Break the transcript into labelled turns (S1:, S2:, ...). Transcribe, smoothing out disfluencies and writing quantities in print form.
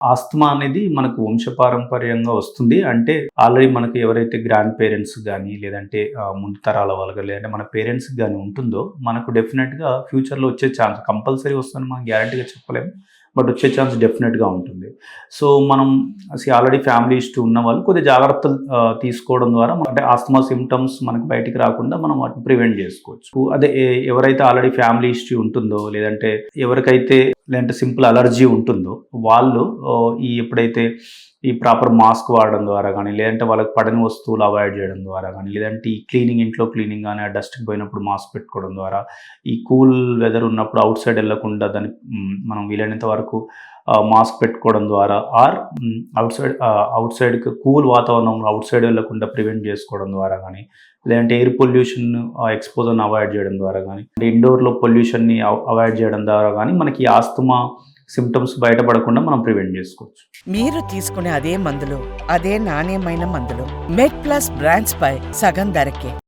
S1: Asthma అనేది మనకు వంశపారంపర్యంగా వస్తుంది. అంటే ఆల్రెడీ మనకు ఎవరైతే గ్రాండ్ పేరెంట్స్ గానీ, లేదంటే ముందు తరాల వాళ్ళు గాని, లేదంటే మన పేరెంట్స్‌కి గాని ఉంటుందో, మనకు డెఫినెట్‌గా ఫ్యూచర్‌లో వచ్చే ఛాన్స్ కంపల్సరీ వస్తుందని మనం గ్యారంటీగా చెప్పలేము. బట్ వచ్చే ఛాన్స్ డెఫినెట్‌గా ఉంటుంది. సో, మనం ఆల్రెడీ ఫ్యామిలీ హిస్టరీ ఉన్నవాళ్ళు కొద్దిగా జాగ్రత్తలు తీసుకోవడం ద్వారా అంటే ఆస్తమా సింప్టమ్స్ మనకు బయటికి రాకుండా మనం వాటిని ప్రివెంట్ చేసుకోవచ్చు. అదే ఎవరైతే ఆల్రెడీ ఫ్యామిలీ హిస్టరీ ఉంటుందో, లేదంటే సింపుల్ అలర్జీ ఉంటుందో వాళ్ళు ఎప్పుడైతే ఈ ప్రాపర్ మాస్క్ వాడడం ద్వారా గానీ, లేదంటే వాళ్ళకి పడని వస్తువులు అవాయిడ్ చేయడం ద్వారా గానీ, లేదంటే ఈ ఇంట్లో క్లీనింగ్ గానీ, ఆ డస్ట్‌కి పోయినప్పుడు మాస్క్ పెట్టుకోవడం ద్వారా, ఈ కూల్ వెదర్ ఉన్నప్పుడు ఔట్ సైడ్ ఎళ్ళకుండా మనం వీలైనంత వరకు మాస్క్ పెట్టుకోవడం ద్వారా ఔట్ సైడ్‌కి కూల్ వాతావరణంలో ఔట్ సైడ్ వెళ్ళకుండా ప్రివెంట్ చేసుకోవడం ద్వారా గానీ, లేదంటే ఎయిర్ పొల్యూషన్ ఎక్స్‌పోజర్‌ని అవాయిడ్ చేయడం ద్వారా గానీ, ఇండోర్‌లో పొల్యూషన్‌ని అవాయిడ్ చేయడం ద్వారా గానీ, మనకి ఆస్తమా సింప్టమ్స్ బయటపడకుండా మనం ప్రివెంట్ చేసుకోవచ్చు.
S2: మీరు తీసుకునే అదే మందులు, అదే నాణ్యమైన మందులు మెడ్ ప్లస్ బ్రాండ్స్ పై సగం ధరకే.